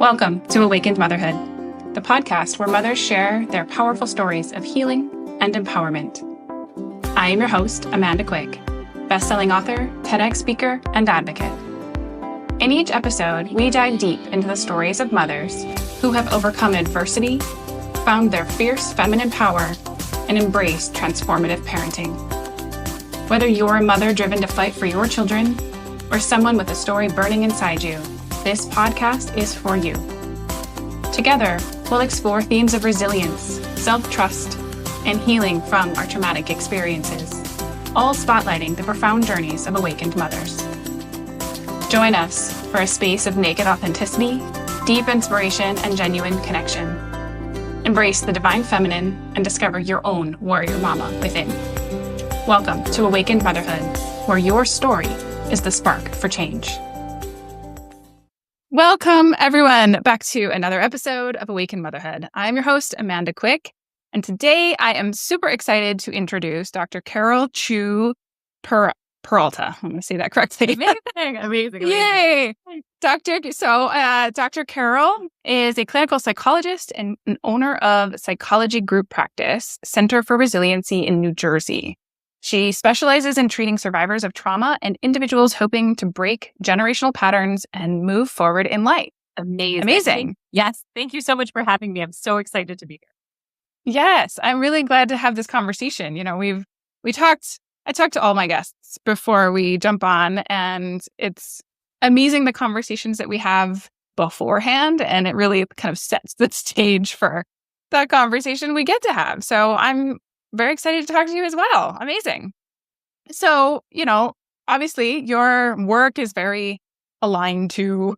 Welcome to Awakened Motherhood, the podcast where mothers share their powerful stories of healing and empowerment. I am your host, Amanda Quick, best-selling author, TEDx speaker, and advocate. In each episode, we dive deep into the stories of mothers who have overcome adversity, found their fierce feminine power, and embraced transformative parenting. Whether you're a mother driven to fight for your children or someone with a story burning inside you, this podcast is for you. Together, we'll explore themes of resilience, self-trust, and healing from our traumatic experiences, all spotlighting the profound journeys of awakened mothers. Join us for a space of naked authenticity, deep inspiration, and genuine connection. Embrace the divine feminine and discover your own warrior mama within. Welcome to Awakened Motherhood, where your story is the spark for change. Welcome, everyone, back to another episode of Awakened Motherhood. I'm your host, Amanda Quick, and today I am super excited to introduce Dr. Carol Chu Peralta. I'm going to say that correctly. Amazing. Yay! Dr. Carol is a clinical psychologist and an owner of Psychology Group Practice, Center for Resiliency in New Jersey. She specializes in treating survivors of trauma and individuals hoping to break generational patterns and move forward in life. Amazing. Yes. Thank you so much for having me. I'm so excited to be here. Yes. I'm really glad to have this conversation. You know, I talked to all my guests before we jump on, and it's amazing the conversations that we have beforehand, and it really kind of sets the stage for the conversation we get to have. So I'm very excited to talk to you as well. Amazing. So, obviously your work is very aligned to,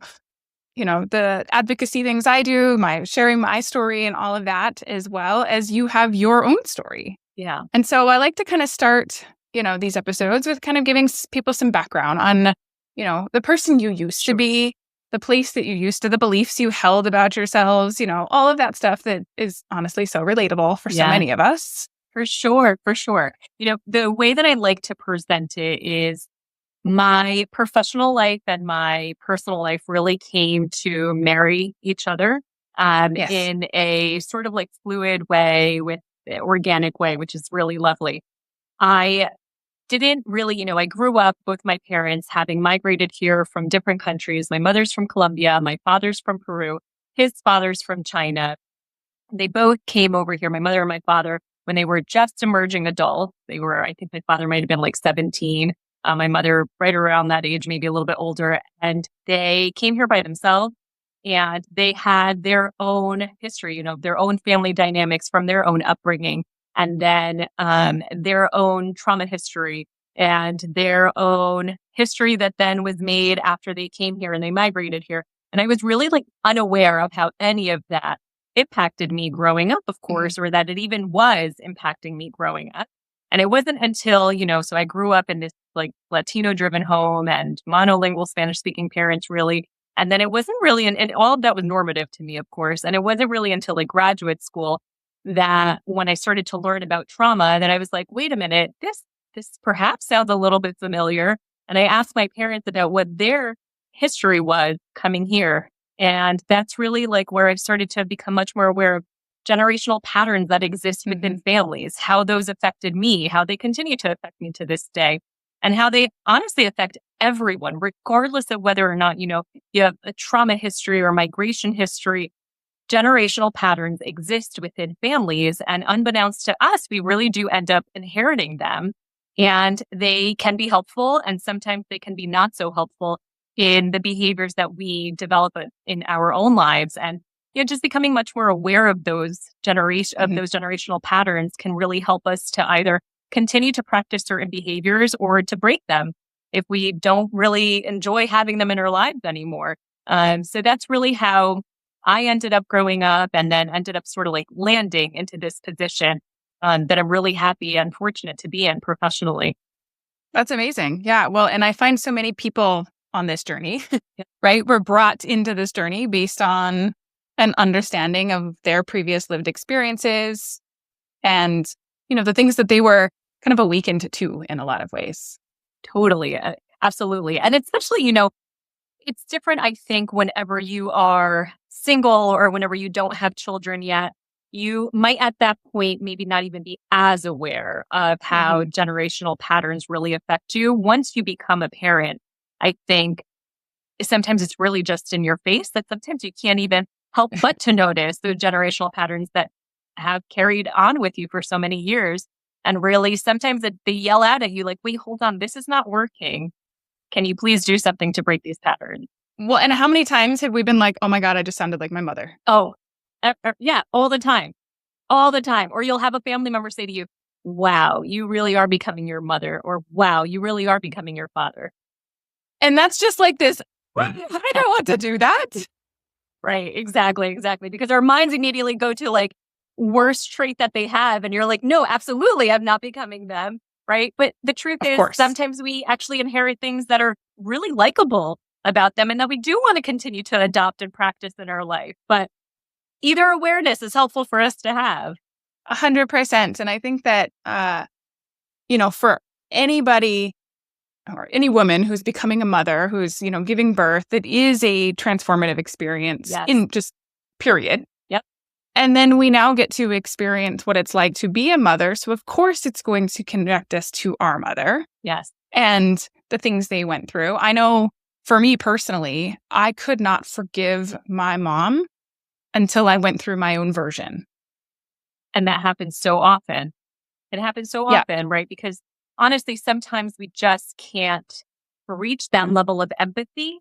the advocacy things I do, sharing my story and all of that, as well as you have your own story. Yeah. And so I like to kind of start, these episodes with kind of giving people some background on, the person you used to be, the place that you used to, the beliefs you held about yourselves, all of that stuff that is honestly so relatable for so many of us. For sure. The way that I like to present it is my professional life and my personal life really came to marry each other in a sort of like fluid way, with organic way, which is really lovely. I didn't really, I grew up with my parents having migrated here from different countries. My mother's from Colombia, my father's from Peru, his father's from China. They both came over here, my mother and my father, when they were just emerging adults. I think my father might have been like 17. My mother right around that age, maybe a little bit older. And they came here by themselves, and they had their own history, their own family dynamics from their own upbringing, and then their own trauma history and their own history that then was made after they came here and they migrated here. And I was really like unaware of how any of that impacted me growing up, of course, or that it even was impacting me growing up. And it wasn't until, so I grew up in this like Latino driven home and monolingual Spanish speaking parents, really. And then it wasn't really, and all of that was normative to me, of course. And it wasn't really until like graduate school that when I started to learn about trauma, that I was like, wait a minute, this perhaps sounds a little bit familiar. And I asked my parents about what their history was coming here. And that's really like where I've started to become much more aware of generational patterns that exist within families, how those affected me, how they continue to affect me to this day, and how they honestly affect everyone, regardless of whether or not, you have a trauma history or migration history. Generational patterns exist within families, and unbeknownst to us, we really do end up inheriting them. And they can be helpful, and sometimes they can be not so helpful in the behaviors that we develop in our own lives. And just becoming much more aware of those generational patterns can really help us to either continue to practice certain behaviors or to break them if we don't really enjoy having them in our lives anymore. So that's really how I ended up growing up, and then ended up sort of like landing into this position that I'm really happy and fortunate to be in professionally. That's amazing. Yeah. Well, and I find so many people on this journey, right? We're brought into this journey based on an understanding of their previous lived experiences and, the things that they were kind of awakened to in a lot of ways. Totally. Absolutely. And especially, it's different, I think, whenever you are single or whenever you don't have children yet, you might at that point maybe not even be as aware of how generational patterns really affect you. Once you become a parent, I think sometimes it's really just in your face that sometimes you can't even help but to notice the generational patterns that have carried on with you for so many years. And really, sometimes they yell out at you like, wait, hold on, this is not working. Can you please do something to break these patterns? Well, and how many times have we been like, oh my God, I just sounded like my mother? Oh, yeah, all the time. All the time. Or you'll have a family member say to you, wow, you really are becoming your mother. Or wow, you really are becoming your father. And that's just like this, I don't want to do that. Right. Exactly. Because our minds immediately go to like worst trait that they have. And you're like, no, absolutely, I'm not becoming them. Right. But the truth is, sometimes we actually inherit things that are really likable about them and that we do want to continue to adopt and practice in our life. But either awareness is helpful for us to have. 100%. And I think that, for anybody or any woman who's becoming a mother, who's, giving birth, it is a transformative experience in just period. Yep. And then we now get to experience what it's like to be a mother. So of course it's going to connect us to our mother. Yes. And the things they went through. I know for me personally, I could not forgive my mom until I went through my own version. And that happens so often. It happens so often, right? Because honestly, sometimes we just can't reach that level of empathy.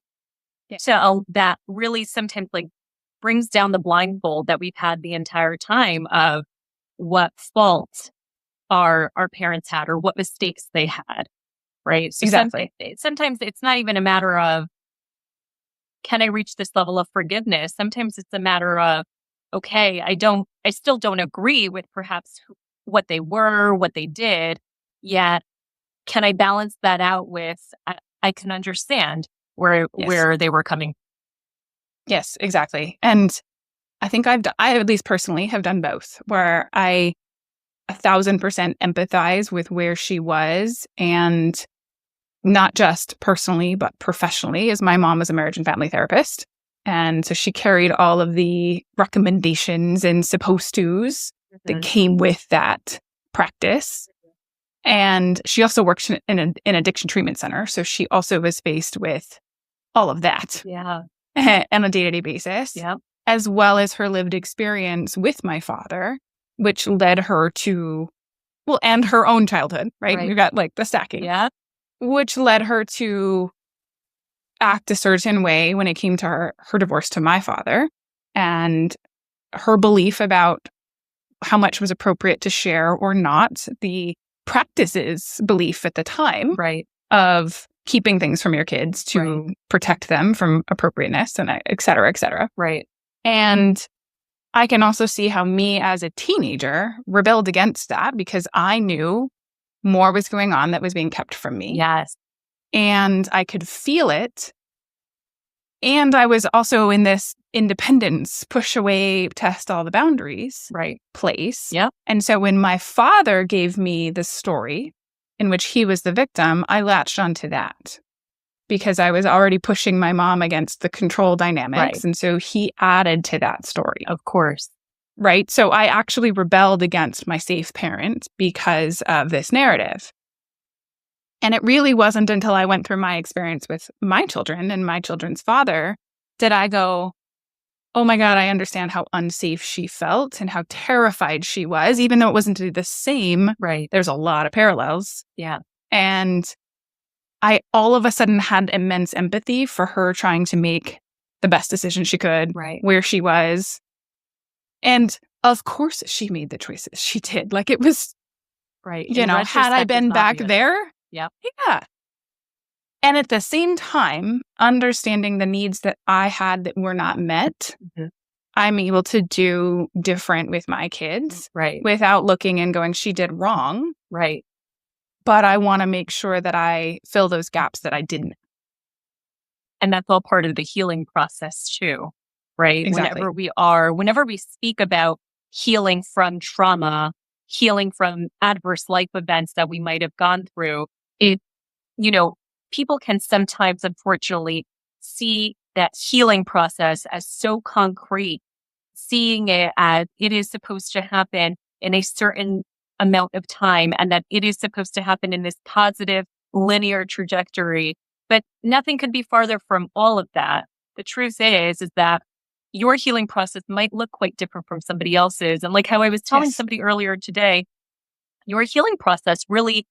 So that really sometimes like brings down the blindfold that we've had the entire time of what fault our parents had or what mistakes they had, right? So exactly. Sometimes it's not even a matter of, can I reach this level of forgiveness? Sometimes it's a matter of, okay, I still don't agree with perhaps what they were, what they did, yet can I balance that out with, I can understand where they were coming. Yes, exactly. And I think I at least personally have done both, where I 1,000% empathize with where she was, and not just personally, but professionally, as my mom was a marriage and family therapist. And so she carried all of the recommendations and supposed tos that came with that practice. And she also worked in an addiction treatment center. So she also was faced with all of that on a day-to-day basis, as well as her lived experience with my father, which led her to, and her own childhood, right? We've got like the stacking, which led her to act a certain way when it came to her divorce to my father, and her belief about how much was appropriate to share or not, the practices belief at the time of keeping things from your kids to protect them from appropriateness, and et cetera, et cetera. Right. And I can also see how me as a teenager rebelled against that because I knew more was going on that was being kept from me. Yes. And I could feel it. And I was also in this independence, push away, test all the boundaries place. Yep. And so when my father gave me the story in which he was the victim, I latched onto that because I was already pushing my mom against the control dynamics. Right. And so he added to that story. Of course. Right. So I actually rebelled against my safe parent because of this narrative. And it really wasn't until I went through my experience with my children and my children's father did I go, oh my God, I understand how unsafe she felt and how terrified she was, even though it wasn't the same. Right. There's a lot of parallels. Yeah. And I all of a sudden had immense empathy for her trying to make the best decision she could, where she was. And of course she made the choices she did. Like it was, had I been back there. Yeah. And at the same time, understanding the needs that I had that were not met, I'm able to do different with my kids without looking and going, she did wrong. Right. But I want to make sure that I fill those gaps that I didn't. And that's all part of the healing process too, right? Exactly. Whenever we speak about healing from trauma, healing from adverse life events that we might have gone through, people can sometimes, unfortunately, see that healing process as so concrete, seeing it as it is supposed to happen in a certain amount of time and that it is supposed to happen in this positive linear trajectory. But nothing could be farther from all of that. The truth is that your healing process might look quite different from somebody else's. And like how I was telling somebody earlier today, your healing process really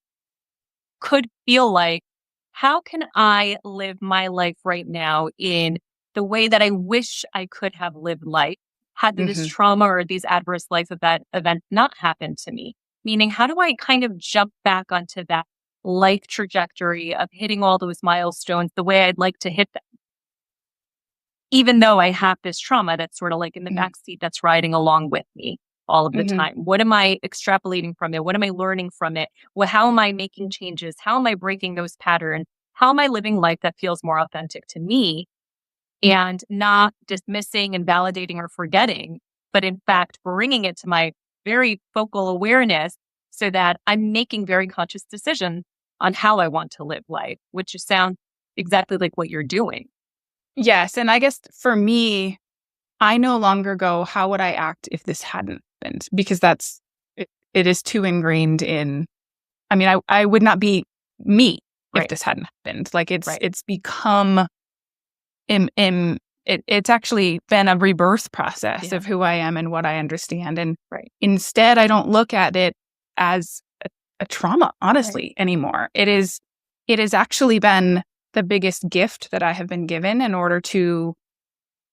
could feel like, how can I live my life right now in the way that I wish I could have lived life had this trauma or these adverse life event not happened to me? Meaning, how do I kind of jump back onto that life trajectory of hitting all those milestones the way I'd like to hit them? Even though I have this trauma that's sort of like in the backseat that's riding along with me all of the time. What am I extrapolating from it? What am I learning from it? Well, how am I making changes? How am I breaking those patterns? How am I living life that feels more authentic to me and not dismissing and validating or forgetting, but in fact, bringing it to my very focal awareness so that I'm making very conscious decisions on how I want to live life, which sounds exactly like what you're doing. Yes. And I guess for me, I no longer go, how would I act if this hadn't happened? Because it is too ingrained in, I mean, I would not be me if this hadn't happened. Like it's become, it's actually been a rebirth process of who I am and what I understand. And instead, I don't look at it as a trauma, honestly, anymore. It has actually been the biggest gift that I have been given in order to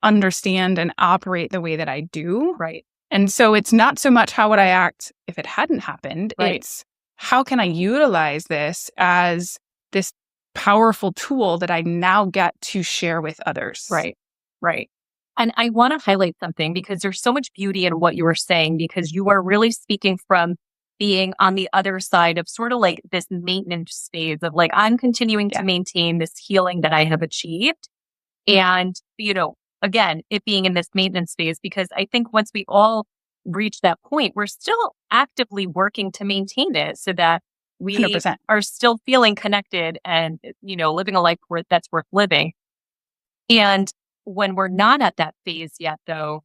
understand and operate the way that I do. Right. And so it's not so much how would I act if it hadn't happened. It's how can I utilize this as this powerful tool that I now get to share with others. Right. And I want to highlight something because there's so much beauty in what you were saying, because you are really speaking from being on the other side of sort of like this maintenance phase of like, I'm continuing to maintain this healing that I have achieved. And, again, it being in this maintenance phase, because I think once we all reach that point, we're still actively working to maintain it so that we 100%. are still feeling connected and, living a life that's worth living. And when we're not at that phase yet, though,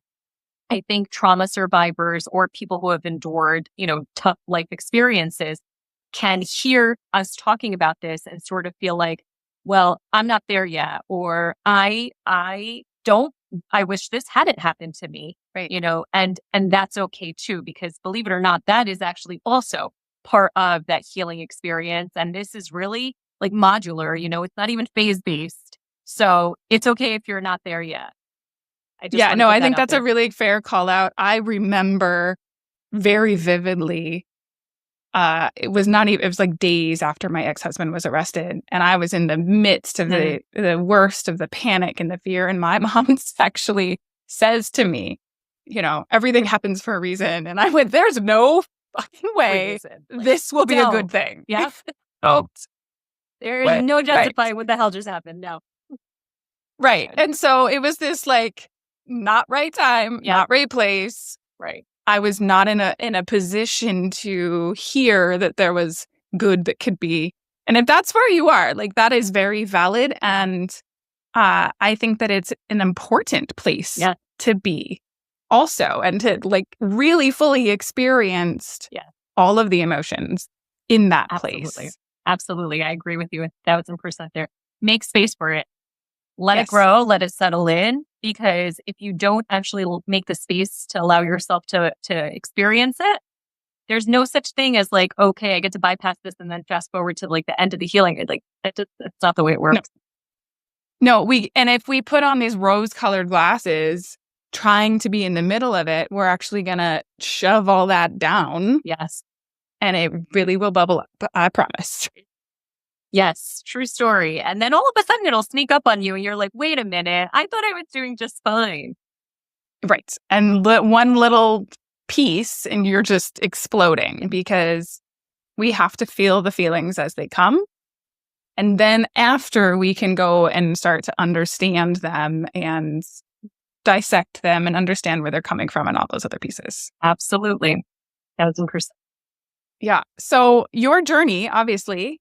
I think trauma survivors or people who have endured, tough life experiences can hear us talking about this and sort of feel like, well, I'm not there yet, or I wish this hadn't happened to me, and that's okay too, because believe it or not, that is actually also part of that healing experience. And this is really like modular, it's not even phase-based. So it's okay if you're not there yet. I think that's a really fair call out. I remember very vividly, it was like days after my ex-husband was arrested, and I was in the midst of the worst of the panic and the fear. And my mom actually says to me, everything happens for a reason. And I went, there's no fucking way this will be a good thing. Yeah. Oh, there is no justifying what the hell just happened. No. Right. And so it was this like not right time, not right place. Right. I was not in a position to hear that there was good that could be. And if that's where you are, like that is very valid. And I think that it's an important place to be also, and to like really fully experience all of the emotions in that place. Absolutely. I agree with you 1,000% there. Make space for it. Let it grow, let it settle in, because if you don't actually make the space to allow yourself to experience it, there's no such thing as like, okay, I get to bypass this and then fast forward to like the end of the healing. Like that's not the way it works. No, and if we put on these rose-colored glasses, trying to be in the middle of it, we're actually going to shove all that down. Yes. And it really will bubble up, I promise. Yes, true story. And then all of a sudden it'll sneak up on you and you're like, wait a minute, I thought I was doing just fine. Right. And one little piece and you're just exploding, because we have to feel the feelings as they come. And then after, we can go and start to understand them and dissect them and understand where they're coming from and all those other pieces. Absolutely. 1,000%. Yeah. So your journey, obviously,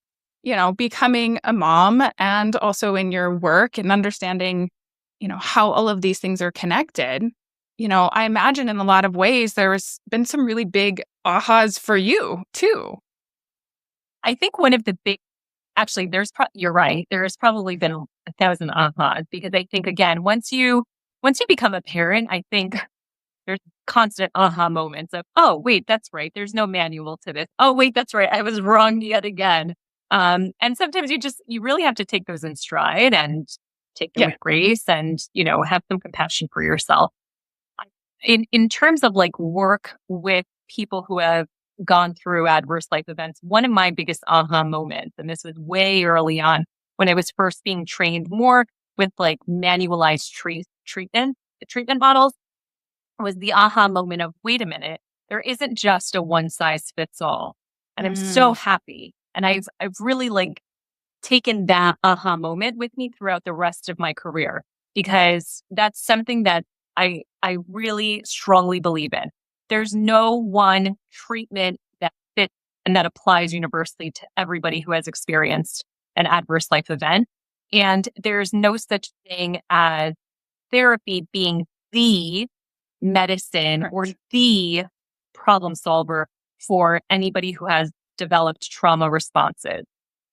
becoming a mom, and also in your work and understanding, how all of these things are connected, I imagine in a lot of ways there's been some really big ahas for you too. I think one of the big, actually, you're right. There's probably been 1,000 ahas because I think, again, once you become a parent, I think there's constant aha moments of, oh, wait, that's right. There's no manual to this. Oh, wait, that's right. I was wrong yet again. And sometimes you really have to take those in stride and take them with grace and, have some compassion for yourself. In terms of like work with people who have gone through adverse life events, one of my biggest aha moments, and this was way early on when I was first being trained more with like manualized treatment models, was the aha moment of, wait a minute, there isn't just a one size fits all. And I'm so happy. And I've really like taken that aha moment with me throughout the rest of my career, because that's something that I really strongly believe in. There's no one treatment that fits and that applies universally to everybody who has experienced an adverse life event. And there's no such thing as therapy being the medicine or the problem solver for anybody who has developed trauma responses,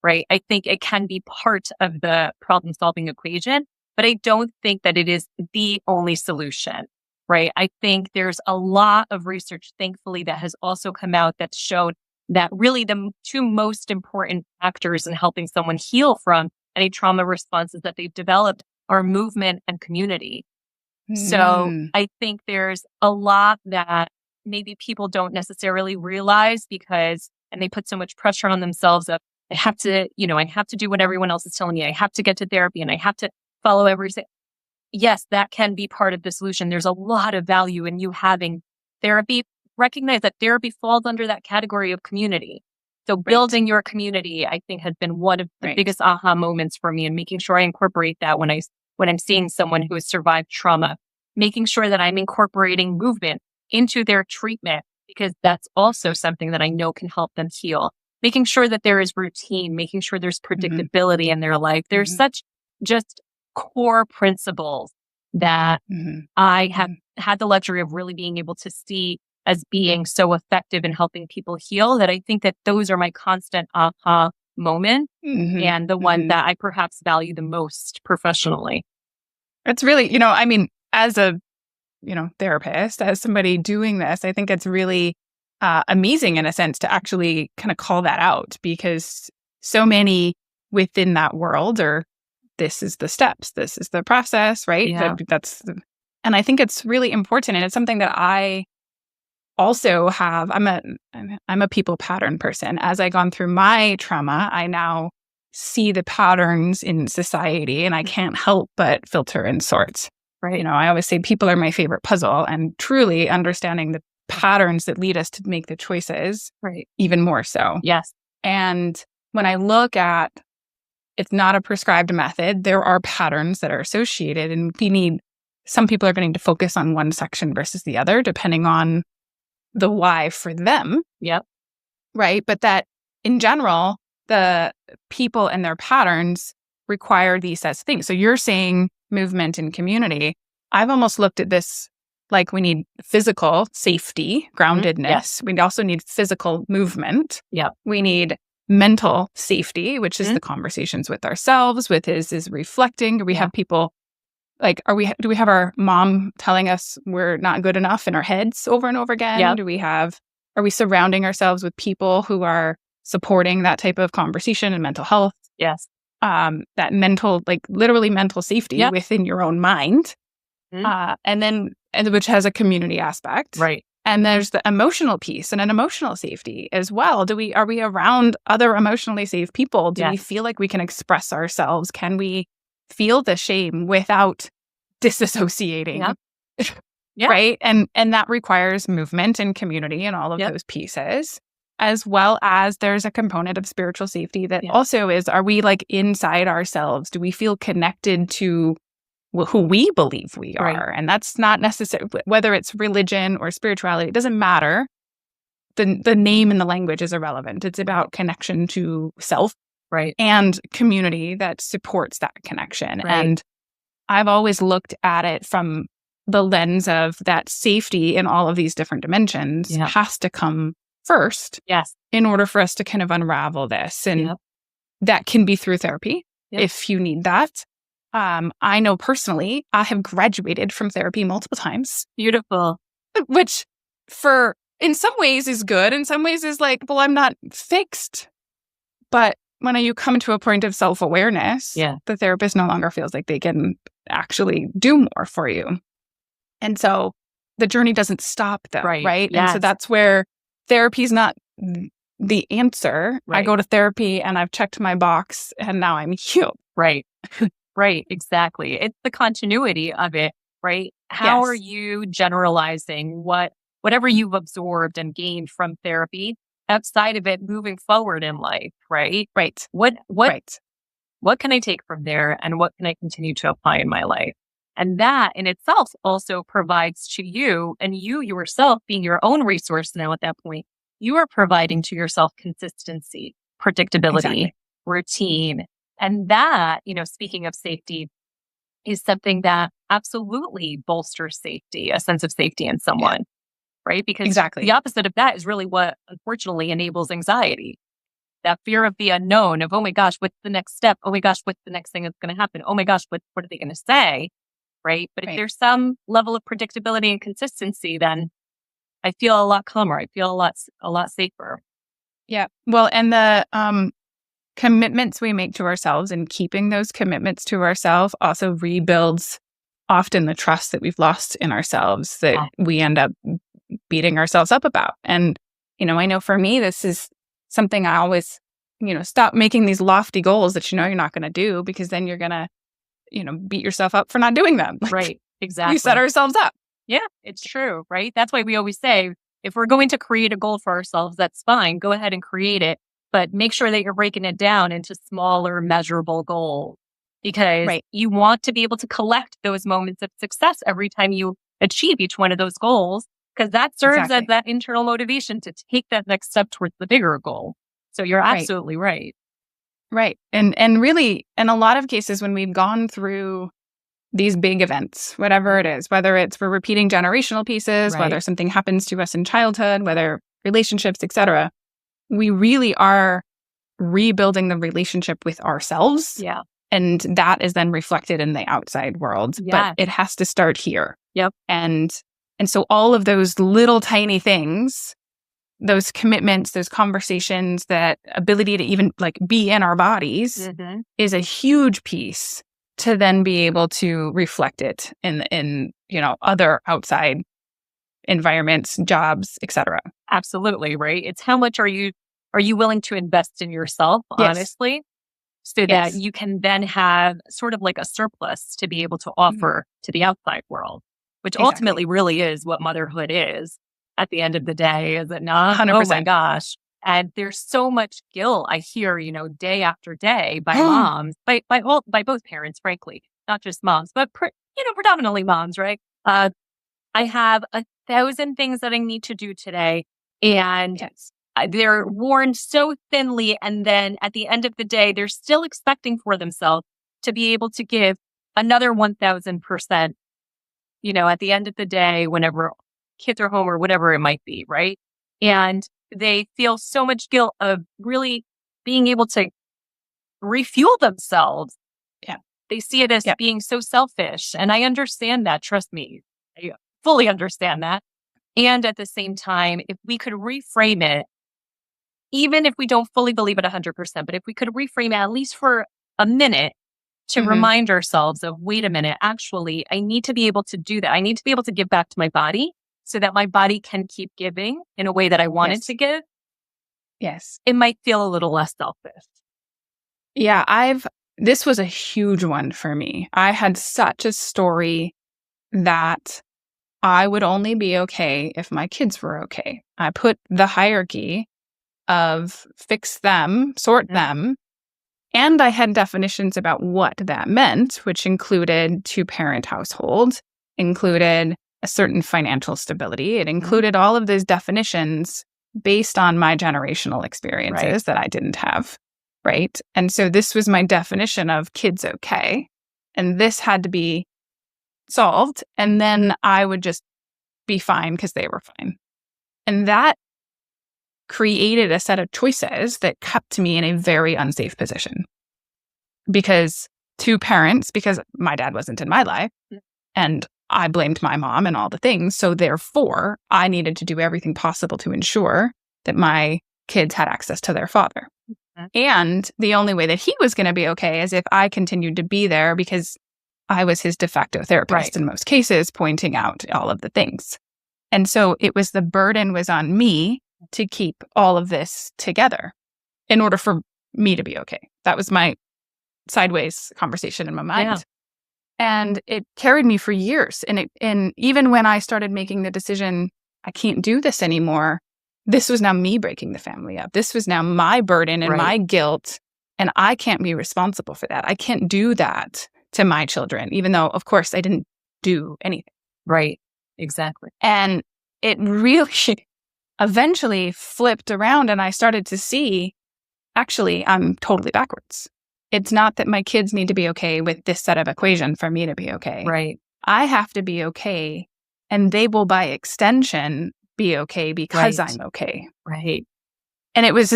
right? I think it can be part of the problem solving equation, but I don't think that it is the only solution, right? I think there's a lot of research, thankfully, that has also come out that showed that really the two most important factors in helping someone heal from any trauma responses that they've developed are movement and community. So I think there's a lot that maybe people don't necessarily realize and they put so much pressure on themselves of, I have to do what everyone else is telling me. I have to get to therapy and I have to follow everything. Yes, that can be part of the solution. There's a lot of value in you having therapy. Recognize that therapy falls under that category of community. So building your community, I think, has been one of the biggest aha moments for me, and making sure I incorporate that when I'm seeing someone who has survived trauma, making sure that I'm incorporating movement into their treatment, because that's also something that I know can help them heal. Making sure that there is routine, making sure there's predictability in their life. There's such just core principles that I have had the luxury of really being able to see as being so effective in helping people heal, that I think that those are my constant aha moment and the one that I perhaps value the most professionally. It's really, as a, therapist, as somebody doing this, I think it's really amazing in a sense to actually kind of call that out, because so many within that world are, this is the steps, this is the process, right? Yeah. And I think it's really important. And it's something that I also have. I'm a people pattern person. As I've gone through my trauma, I now see the patterns in society, and I can't help but filter and sort. Right. I always say people are my favorite puzzle, and truly understanding the patterns that lead us to make the choices, even more so. Yes. And when I look at, it's not a prescribed method, there are patterns that are associated, and some people are going to focus on one section versus the other, depending on the why for them. Yep. Right. But that in general, the people and their patterns require these sets of things. So you're saying movement and community. I've almost looked at this like we need physical safety, groundedness. Yes. We also need physical movement. Yep. We need mental safety, which is the conversations with ourselves, with is reflecting. We have people like, do we have our mom telling us we're not good enough in our heads over and over again? Yep. Are we surrounding ourselves with people who are supporting that type of conversation and mental health? Yes. That mental, like literally mental safety within your own mind. And which has a community aspect. Right. And there's the emotional piece and an emotional safety as well. Are we around other emotionally safe people? Do we feel like we can express ourselves? Can we feel the shame without disassociating? Yeah. Right. And that requires movement and community and all of those pieces, as well as there's a component of spiritual safety that also is, are we like inside ourselves? Do we feel connected to who we believe we are? Right. And that's not necessarily, whether it's religion or spirituality, it doesn't matter. The name and the language is irrelevant. It's about connection to self, right, and community that supports that connection. Right. I've always looked at it from the lens of that safety in all of these different dimensions has to come first in order for us to kind of unravel this. And that can be through therapy if you need that. I know personally, I have graduated from therapy multiple times. Beautiful. Which in some ways is good. In some ways is like, well, I'm not fixed. But when you come to a point of self-awareness, the therapist no longer feels like they can actually do more for you. And so the journey doesn't stop though, right? Yes. And so that's where therapy is not the answer. I go to therapy and I've checked my box and now I'm healed. Right. Right. Exactly. It's the continuity of it, right? How are you generalizing whatever you've absorbed and gained from therapy outside of it moving forward in life, right? Right. What can I take from there and what can I continue to apply in my life? And that in itself also provides to you, and you yourself being your own resource now at that point, you are providing to yourself consistency, predictability, routine. And that, speaking of safety, is something that absolutely bolsters safety, a sense of safety in someone, right? Because the opposite of that is really what unfortunately enables anxiety. That fear of the unknown of, oh my gosh, what's the next step? Oh my gosh, what's the next thing that's going to happen? Oh my gosh, what are they going to say? Right. But if there's some level of predictability and consistency, then I feel a lot calmer. I feel a lot safer. Yeah. Well, and the commitments we make to ourselves and keeping those commitments to ourselves also rebuilds often the trust that we've lost in ourselves that we end up beating ourselves up about. And, I know for me, this is something I always, stop making these lofty goals that you're not going to do, because then you're going to, beat yourself up for not doing them. Right. Exactly. We set ourselves up. Yeah, it's true. Right. That's why we always say, if we're going to create a goal for ourselves, that's fine. Go ahead and create it. But make sure that you're breaking it down into smaller, measurable goals, because you want to be able to collect those moments of success every time you achieve each one of those goals, because that serves as that internal motivation to take that next step towards the bigger goal. So you're absolutely right. Right. And really, in a lot of cases, when we've gone through these big events, whatever it is, whether it's we're repeating generational pieces, whether something happens to us in childhood, whether relationships, etc., we really are rebuilding the relationship with ourselves. Yeah. And that is then reflected in the outside world. Yeah. But it has to start here. Yep. And so all of those little tiny things, those commitments, those conversations, that ability to even be in our bodies is a huge piece to then be able to reflect it in other outside environments, jobs, etc. Absolutely. Right. It's how much are you willing to invest in yourself, honestly, so that you can then have sort of like a surplus to be able to offer to the outside world, which ultimately really is what motherhood is at the end of the day, is it not? 100%. Oh my gosh. And there's so much guilt I hear, day after day by moms, by both parents, frankly, not just moms, but predominantly moms, right? I have 1,000 things that I need to do today, and they're worn so thinly. And then at the end of the day, they're still expecting for themselves to be able to give another 1,000%, at the end of the day, whenever kids are home or whatever it might be. Right. And they feel so much guilt of really being able to refuel themselves. Yeah. They see it as being so selfish. And I understand that. Trust me. I fully understand that. And at the same time, if we could reframe it, even if we don't fully believe it 100%, but if we could reframe it at least for a minute to remind ourselves of, wait a minute, actually, I need to be able to do that. I need to be able to give back to my body so that my body can keep giving in a way that I want it to give. Yes. It might feel a little less selfish. Yeah, this was a huge one for me. I had such a story that I would only be okay if my kids were okay. I put the hierarchy of fix them, sort them, and I had definitions about what that meant, which included two-parent household, included a certain financial stability. It included all of those definitions based on my generational experiences that I didn't have, right? And so this was my definition of kids okay. and this had to be solved. And then I would just be fine because they were fine. And that created a set of choices that kept me in a very unsafe position. Because two parents, because my dad wasn't in my life, and I blamed my mom and all the things. So therefore, I needed to do everything possible to ensure that my kids had access to their father. And the only way that he was going to be okay is if I continued to be there, because I was his de facto therapist in most cases, pointing out all of the things. And so it was, the burden was on me to keep all of this together in order for me to be okay. That was my sideways conversation in my mind. Yeah. And it carried me for years. And even when I started making the decision, I can't do this anymore, this was now me breaking the family up. This was now my burden and my guilt. And I can't be responsible for that. I can't do that to my children, even though, of course, I didn't do anything. Right. Exactly. And it really eventually flipped around, and I started to see, actually, I'm totally backwards. It's not that my kids need to be okay with this set of equation for me to be okay. Right. I have to be okay, and they will, by extension, be okay because I'm okay. Right. And it was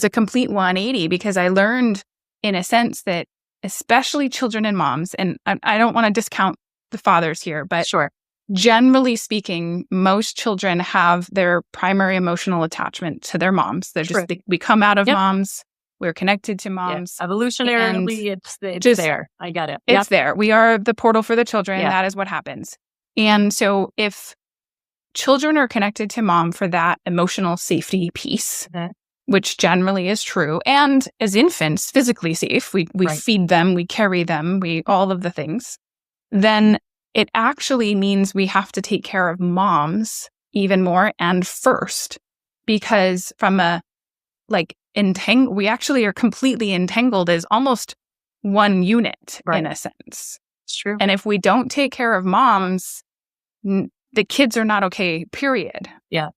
a complete 180, because I learned, in a sense, that especially children and moms, and I don't want to discount the fathers here, but generally speaking, most children have their primary emotional attachment to their moms. They're just, we come out of moms. We're connected to moms. Evolutionarily, it's just there. I got it. It's there. We are the portal for the children. That is what happens. And so if children are connected to mom for that emotional safety piece, which generally is true, and as infants, physically safe, we feed them, we carry them, all of the things, then it actually means we have to take care of moms even more and first, because from a we actually are completely entangled as almost one unit in a sense. It's true. And if we don't take care of moms, the kids are not okay, period. Yeah.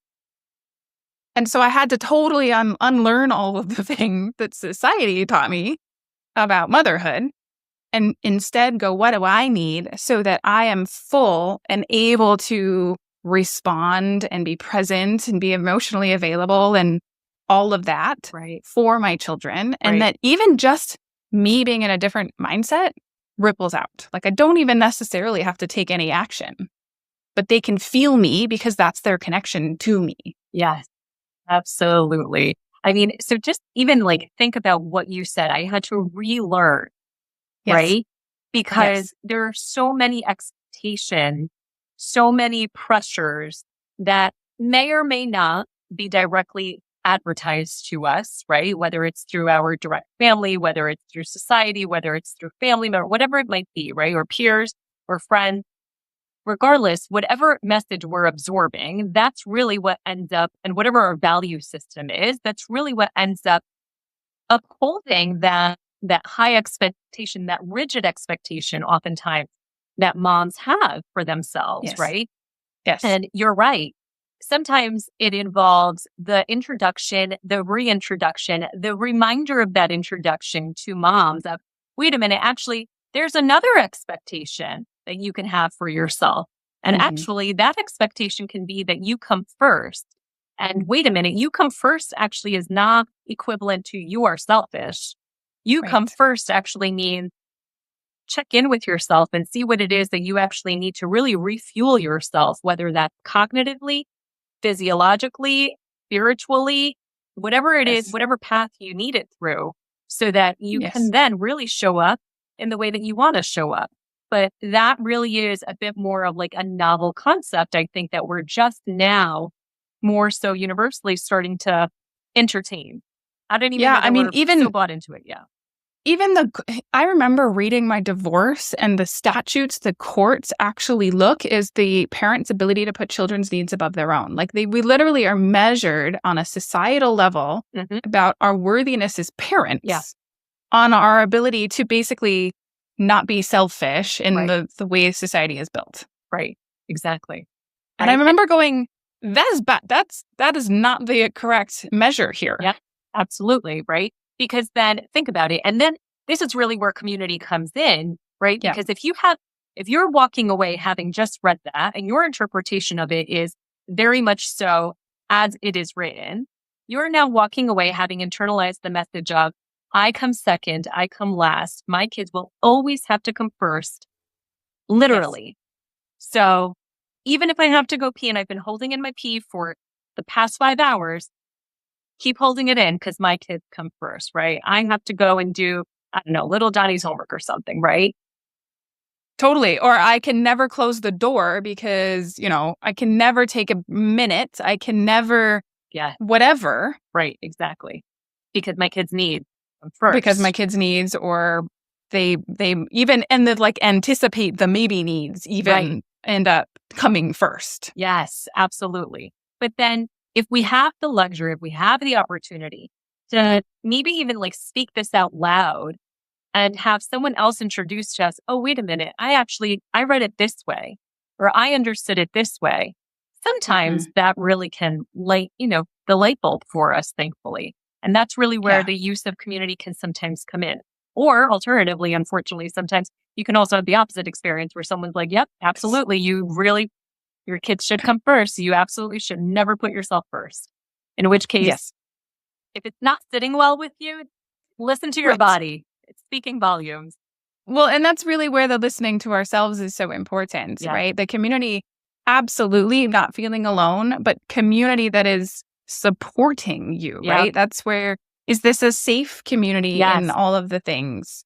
And so I had to totally unlearn all of the things that society taught me about motherhood, and instead go, what do I need so that I am full and able to respond and be present and be emotionally available and all of that for my children. And that even just me being in a different mindset ripples out. Like, I don't even necessarily have to take any action, but they can feel me because that's their connection to me. Yes, absolutely. I mean, so just even think about what you said. I had to relearn, right? Because there are so many expectations, so many pressures that may or may not be directly advertised to us, right? Whether it's through our direct family, whether it's through society, whether it's through family member, whatever it might be, right? Or peers or friends. Regardless, whatever message we're absorbing, that's really what ends up, and whatever our value system is, that's really what ends up upholding that high expectation, that rigid expectation oftentimes that moms have for themselves, right? Yes. And you're right. Sometimes it involves the introduction, the reintroduction, the reminder of that introduction to moms of, wait a minute, actually, there's another expectation that you can have for yourself. And actually, that expectation can be that you come first. And wait a minute, you come first actually is not equivalent to you are selfish. You come first actually means check in with yourself and see what it is that you actually need to really refuel yourself, whether that's cognitively, physiologically, spiritually, whatever it is, whatever path you need it through, so that you can then really show up in the way that you want to show up. But that really is a bit more of a novel concept, I think, that we're just now more so universally starting to entertain. I don't even know that we're so bought into it. Yeah. Even I remember reading my divorce, and the statutes the courts actually look is the parent's ability to put children's needs above their own. We literally are measured on a societal level about our worthiness as parents, on our ability to basically not be selfish in the way society is built. Right. Exactly. And I remember going, that is bad. That is not the correct measure here. Yeah, absolutely. Right. Because then think about it. And then this is really where community comes in. right? Yeah. Because if you're walking away having just read that and your interpretation of it is very much so as it is written, you're now walking away having internalized the message of, I come second, I come last. My kids will always have to come first, literally. So even if I have to go pee and I've been holding in my pee for the past 5 hours, keep holding it in because my kids come first, right? I have to go and do, I don't know, little Johnny's homework or something, right? Totally. Or I can never close the door because, I can never take a minute. I can never, whatever. Right, exactly. Because my kids need them first. Because my kids' needs, or they even, and they like anticipate the maybe needs even end up coming first. Yes, absolutely. But then if we have the luxury, if we have the opportunity to maybe even like speak this out loud and have someone else introduce to us, oh, wait a minute, I read it this way, or I understood it this way. Sometimes that really can light, the light bulb for us, thankfully. And that's really where the use of community can sometimes come in. Or alternatively, unfortunately, sometimes you can also have the opposite experience where someone's like, yep, absolutely. Your kids should come first. You absolutely should never put yourself first. In which case, if it's not sitting well with you, listen to your body. It's speaking volumes. Well, and that's really where the listening to ourselves is so important, right? The community, absolutely not feeling alone, but community that is supporting you, right? That's where, is this a safe community in all of the things?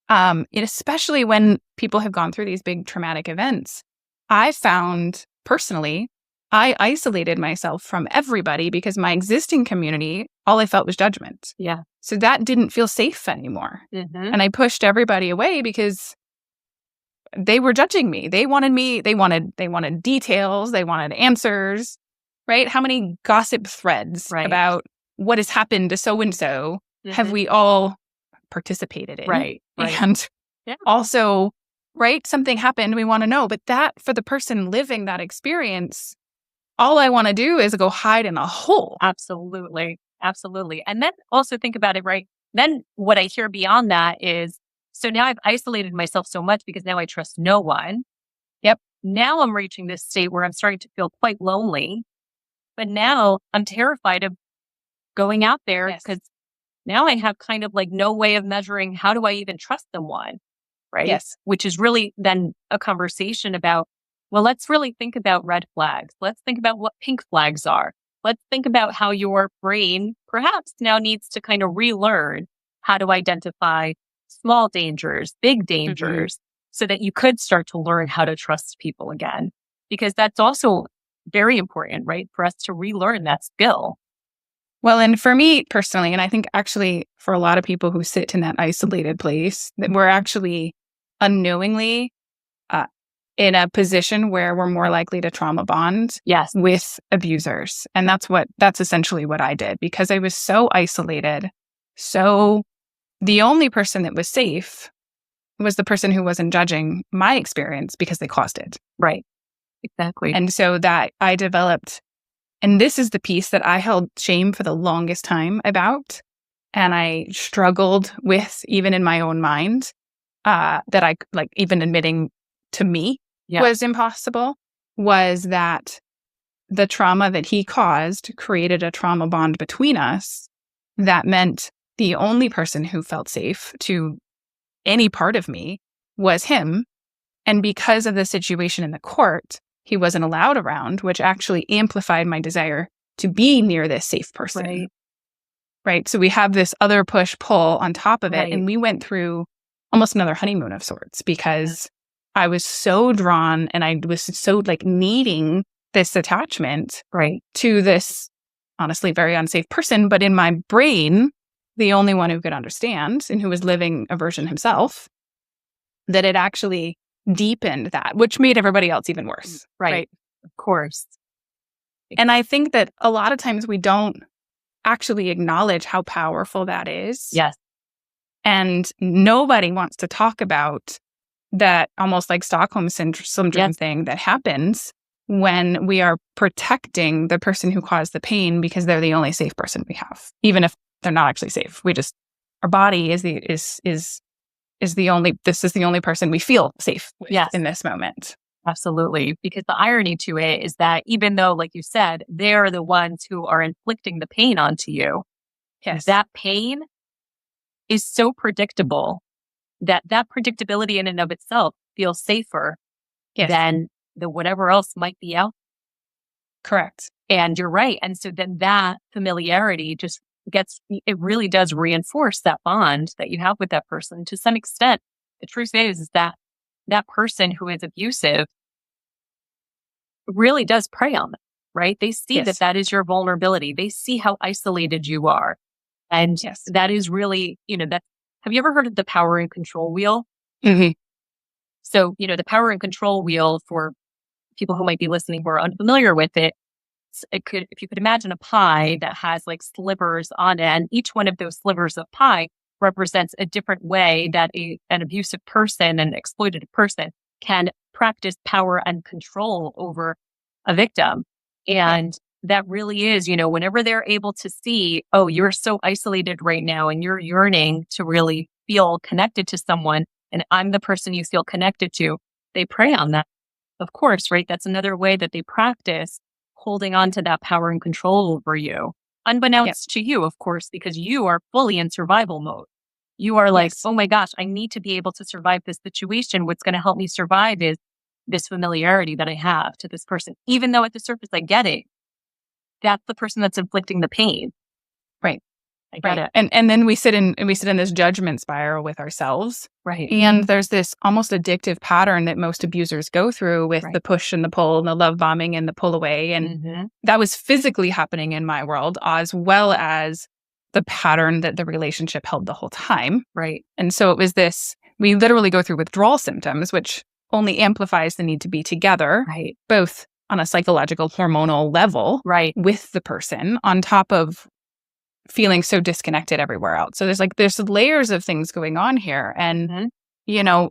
Especially when people have gone through these big traumatic events. I found personally, I isolated myself from everybody because my existing community, all I felt was judgment. Yeah. So that didn't feel safe anymore. And I pushed everybody away because they were judging me. They wanted details, they wanted answers, right? How many gossip threads about what has happened to so-and-so have we all participated in? Right. And also, right, something happened, we want to know. But that, for the person living that experience, all I want to do is go hide in a hole. Absolutely. Absolutely. And then also think about it, right? Then what I hear beyond that is, so now I've isolated myself so much because now I trust no one. Yep. Now I'm reaching this state where I'm starting to feel quite lonely. But now I'm terrified of going out there because now I have kind of like no way of measuring how do I even trust someone, right? Yes. Which is really then a conversation about, well, let's really think about red flags. Let's think about what pink flags are. Let's think about how your brain perhaps now needs to kind of relearn how to identify small dangers, big dangers, so that you could start to learn how to trust people again. Because that's also very important, right? For us to relearn that skill. Well, and for me personally, and I think actually for a lot of people who sit in that isolated place, that we're actually unknowingly in a position where we're more likely to trauma bond with abusers. And that's essentially what I did, because I was so isolated. So the only person that was safe was the person who wasn't judging my experience because they caused it. Right. Exactly. And so that I developed, and this is the piece that I held shame for the longest time about, and I struggled with even in my own mind, that I like even admitting to me was impossible, was that the trauma that he caused created a trauma bond between us that meant the only person who felt safe to any part of me was him. And because of the situation in the court, he wasn't allowed around, which actually amplified my desire to be near this safe person. Right. So we have this other push-pull on top of it. And we went through almost another honeymoon of sorts because I was so drawn and I was so like needing this attachment to this honestly very unsafe person. But in my brain, the only one who could understand and who was living a version himself, that it actually deepened that, which made everybody else even worse. Right. Of course. And I think that a lot of times we don't actually acknowledge how powerful that is. Yes. And nobody wants to talk about that almost like Stockholm syndrome thing that happens when we are protecting the person who caused the pain because they're the only safe person we have, even if they're not actually safe. Our body is is the only person we feel safe with Yes. in this moment. Absolutely. Because the irony to it is that even though, like you said, they're the ones who are inflicting the pain onto you, Yes. that pain is so predictable that predictability in and of itself feels safer Yes. than the whatever else might be out. Correct. And you're right. And so then that familiarity just it really does reinforce that bond that you have with that person to some extent. The truth is that that person who is abusive really does prey on them, right? They see Yes. that is your vulnerability. They see how isolated you are. And Yes. that is really, have you ever heard of the power and control wheel? Mm-hmm. So, the power and control wheel, for people who might be listening who are unfamiliar with it, if you could imagine a pie that has like slivers on it, and each one of those slivers of pie represents a different way that an abusive person, an exploitative person, can practice power and control over a victim. And that really is, whenever they're able to see, oh, you're so isolated right now and you're yearning to really feel connected to someone, and I'm the person you feel connected to, they prey on that. Of course, right? That's another way that they practice holding on to that power and control over you, unbeknownst to you, of course, because you are fully in survival mode. You are like, oh my gosh, I need to be able to survive this situation. What's going to help me survive is this familiarity that I have to this person. Even though at the surface I get it, that's the person that's inflicting the pain. Right. I get it. And then we sit in this judgment spiral with ourselves. Right. And there's this almost addictive pattern that most abusers go through with the push and the pull and the love bombing and the pull away. And that was physically happening in my world, as well as the pattern that the relationship held the whole time. Right. And so it was this, we literally go through withdrawal symptoms, which only amplifies the need to be together, both on a psychological, hormonal level with the person, on top of feeling so disconnected everywhere else. So there's layers of things going on here. And,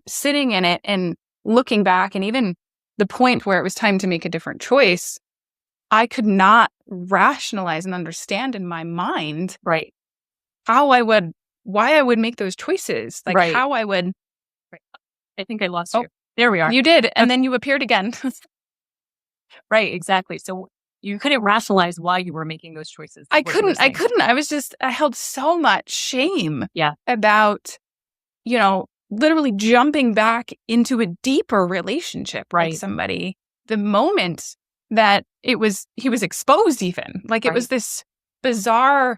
sitting in it and looking back, and even the point where it was time to make a different choice, I could not rationalize and understand in my mind why I would make those choices. How I would. I think I lost you. There we are. You did. And then you appeared again. Right. Exactly. So you couldn't rationalize why you were making those choices. I couldn't. I held so much shame about, literally jumping back into a deeper relationship with somebody the moment that he was exposed even. It was this bizarre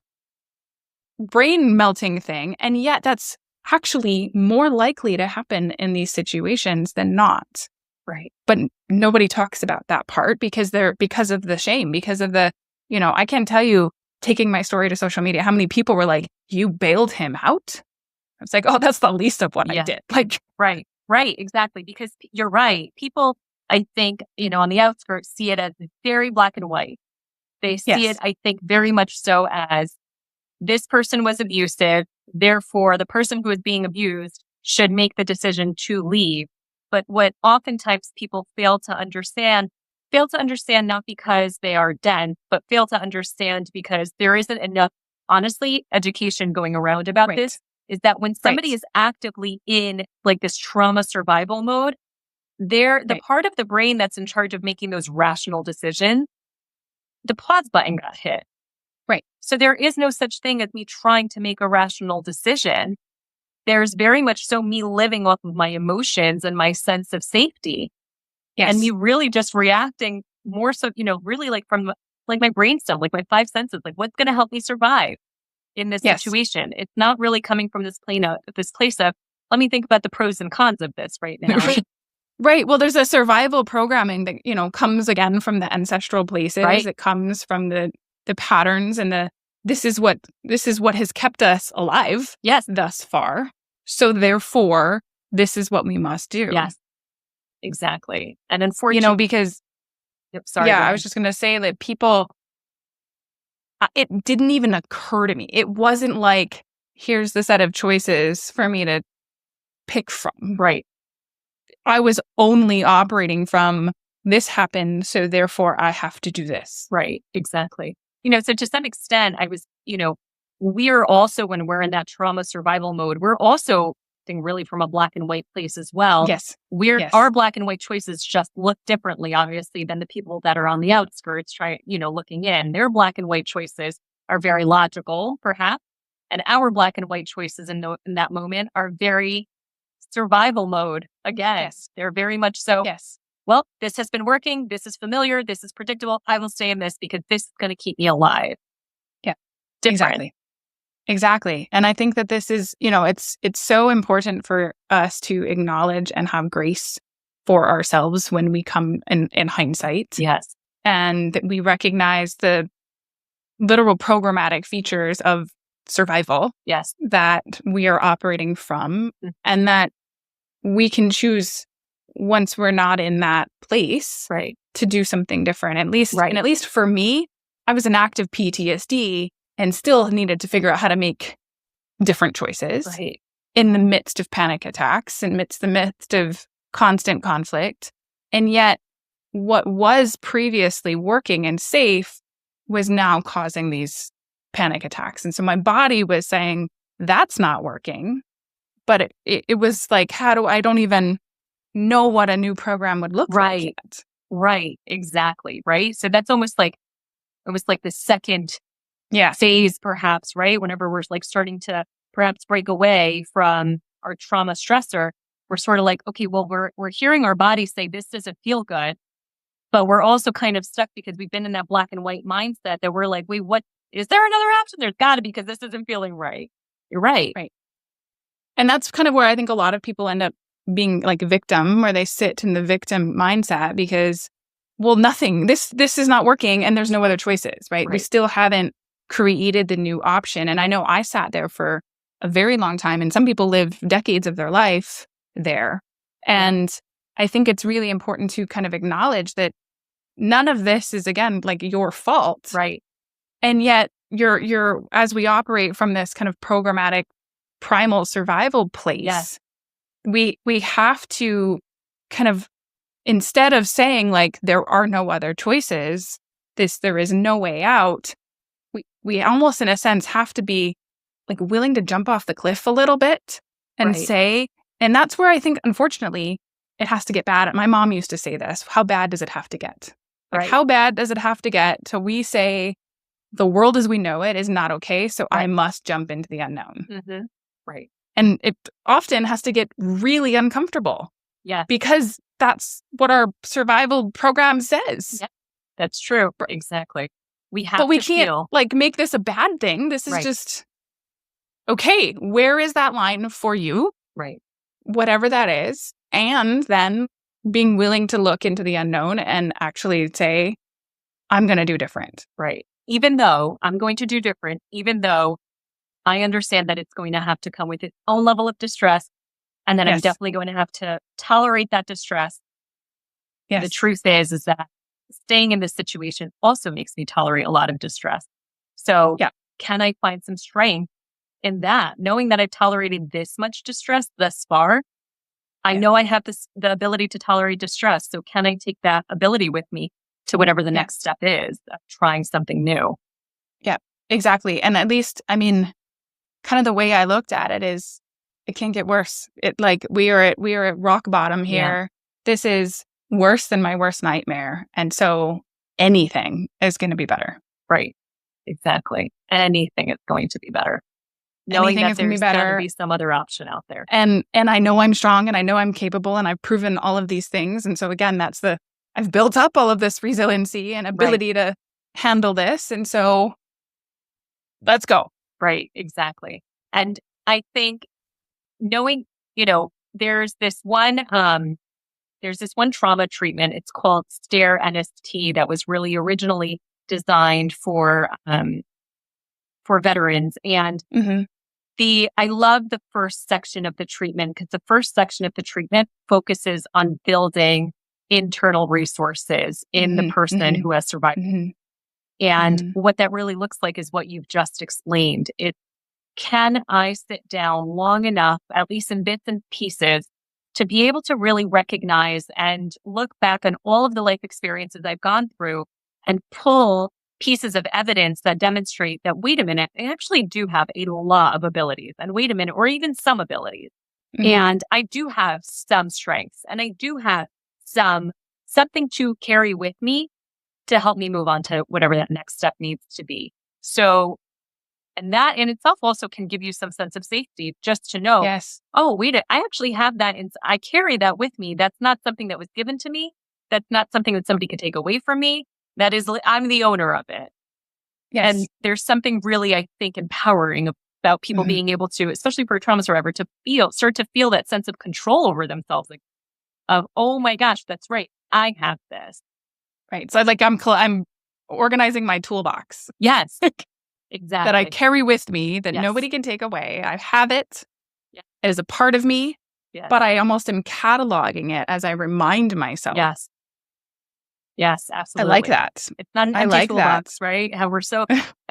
brain melting thing. And yet that's actually more likely to happen in these situations than not. Right. But nobody talks about that part because of the shame, because of the, I can't tell you, taking my story to social media, how many people were like, you bailed him out? I was like, oh, that's the least of what I did. Right. Exactly. Because you're right. People, I think, on the outskirts see it as very black and white. They see it, I think, very much so as this person was abusive. Therefore, the person who is being abused should make the decision to leave. But what oftentimes people fail to understand not because they are dense, but fail to understand because there isn't enough, honestly, education going around about this, is that when somebody is actively in this trauma survival mode, the part of the brain that's in charge of making those rational decisions, the pause button got hit. Right. So there is no such thing as me trying to make a rational decision. There's very much so me living off of my emotions and my sense of safety. Yes. And me really just reacting more so, really from my brainstem, my five senses, what's going to help me survive in this situation. It's not really coming from this place of, let me think about the pros and cons of this right now. Right. Well, there's a survival programming that, comes again from the ancestral places. Right. It comes from the patterns and this is what has kept us alive. Yes. Thus far. So therefore, this is what we must do. Yes. Exactly. And unfortunately, because I was just going to say that people, it didn't even occur to me. It wasn't like, here's the set of choices for me to pick from. Right. I was only operating from this happened, so therefore I have to do this. Right. Exactly. So to some extent, I was, we're also, when we're in that trauma survival mode, we're also acting really from a black and white place as well. Yes. Our black and white choices just look differently, obviously, than the people that are on the outskirts looking in. Their black and white choices are very logical, perhaps. And our black and white choices in that moment are very survival mode. Again, Yes. they're very much so. Yes. Well, this has been working. This is familiar. This is predictable. I will stay in this because this is going to keep me alive. Yeah. Different. Exactly. And I think that this is, it's so important for us to acknowledge and have grace for ourselves when we come in hindsight. Yes. And that we recognize the literal programmatic features of survival. Yes. That we are operating from, and that we can choose once we're not in that place, right, to do something different. At least for me, I was in active PTSD and still needed to figure out how to make different choices in the midst of panic attacks, in the midst of constant conflict. And yet what was previously working and safe was now causing these panic attacks. And so my body was saying, that's not working. But it was like, I don't even know what a new program would look like yet. Right. Exactly. Right. So that's almost like the second phase, perhaps, right? Whenever we're like starting to perhaps break away from our trauma stressor, we're sort of like, okay, well, we're hearing our body say this doesn't feel good, but we're also kind of stuck because we've been in that black and white mindset that we're like, wait, what is there another option? There's got to be, because this isn't feeling right. You're right. Right. And that's kind of where I think a lot of people end up being like a victim, where they sit in the victim mindset because, well, nothing, this is not working and there's no other choices, right? We still haven't created the new option. And I know I sat there for a very long time, and some people live decades of their life there. And I think it's really important to kind of acknowledge that none of this is, again, like your fault. Right. And yet you're as we operate from this kind of programmatic primal survival place, we have to kind of, instead of saying like there are no other choices, there is no way out, we almost in a sense have to be like willing to jump off the cliff a little bit and say, and that's where I think unfortunately it has to get bad. My mom used to say this, how bad does it have to get? Like how bad does it have to get till we say the world as we know it is not okay, so I must jump into the unknown. Mm-hmm. Right. And it often has to get really uncomfortable. Yeah. Because that's what our survival program says. Yeah. That's true. Exactly. We can't feel like make this a bad thing. This is just, okay, where is that line for you? Right. Whatever that is. And then being willing to look into the unknown and actually say, I'm going to do different. Right. Even though I'm going to do different, even though I understand that it's going to have to come with its own level of distress, and that I'm definitely going to have to tolerate that distress. Yes. The truth is that staying in this situation also makes me tolerate a lot of distress. So can I find some strength in that, knowing that I've tolerated this much distress thus far? I know I have the ability to tolerate distress. So can I take that ability with me to whatever the next step is of trying something new? Yeah, exactly. And at least, I mean, kind of the way I looked at it is, it can't get worse. It like we are at rock bottom here. Yeah. This is worse than my worst nightmare. And so anything is going to be better. Right. Exactly. Anything is going to be better. Knowing that there's going to be some other option out there. And I know I'm strong and I know I'm capable and I've proven all of these things. And so again, I've built up all of this resiliency and ability to handle this. And so let's go. Right. Exactly. And I think knowing, there's this one trauma treatment. It's called STARE NST that was really originally designed for veterans. And I love the first section of the treatment, because the first section of the treatment focuses on building internal resources in the person who has survived. And what that really looks like is what you've just explained. Can I sit down long enough, at least in bits and pieces, to be able to really recognize and look back on all of the life experiences I've gone through and pull pieces of evidence that demonstrate that, wait a minute, I actually do have a lot of abilities, and wait a minute, or even some abilities. And I do have some strengths and I do have something to carry with me to help me move on to whatever that next step needs to be. So, and that in itself also can give you some sense of safety just to know, Yes. oh, wait, I actually have that. And I carry that with me. That's not something that was given to me. That's not something that somebody could take away from me. That is, I'm the owner of it. Yes. And there's something really, I think, empowering about people being able to, especially for a trauma survivor, to start to feel that sense of control over themselves, like of, oh my gosh, that's right, I have this. Right. So I'm organizing my toolbox. Yes, exactly. That I carry with me that Yes. nobody can take away. I have it. Yeah. It is a part of me, Yes. but I almost am cataloging it as I remind myself. Yes. Yes, absolutely. I like that. It's not an I empty like toolbox, right? How we're so,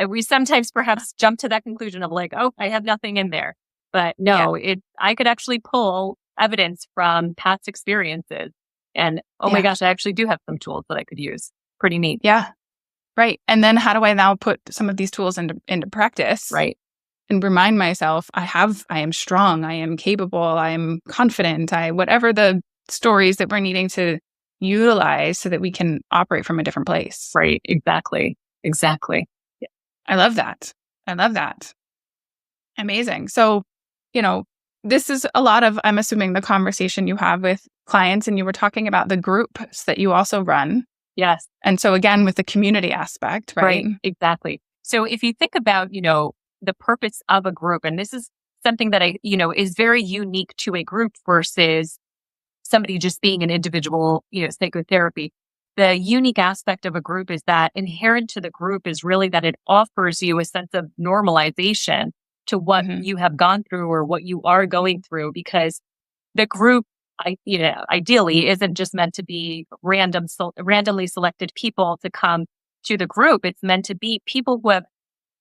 we sometimes perhaps jump to that conclusion of like, oh, I have nothing in there. But no, I could actually pull evidence from past experiences. And oh my gosh, I actually do have some tools that I could use. Pretty neat. Yeah. Right. And then how do I now put some of these tools into practice? Right. And remind myself, I am strong, I am capable, I am confident, whatever the stories that we're needing to utilize so that we can operate from a different place. Right. Exactly. Yeah. I love that. Amazing. So, this is a lot of, I'm assuming, the conversation you have with clients, and you were talking about the groups that you also run. Yes. And so again, with the community aspect, right? Exactly. So if you think about, the purpose of a group, and this is something that is very unique to a group versus somebody just being an individual, psychotherapy. The unique aspect of a group is that inherent to the group is really that it offers you a sense of normalization to what you have gone through or what you are going through, because the group, ideally isn't just meant to be randomly selected people to come to the group. It's meant to be people who have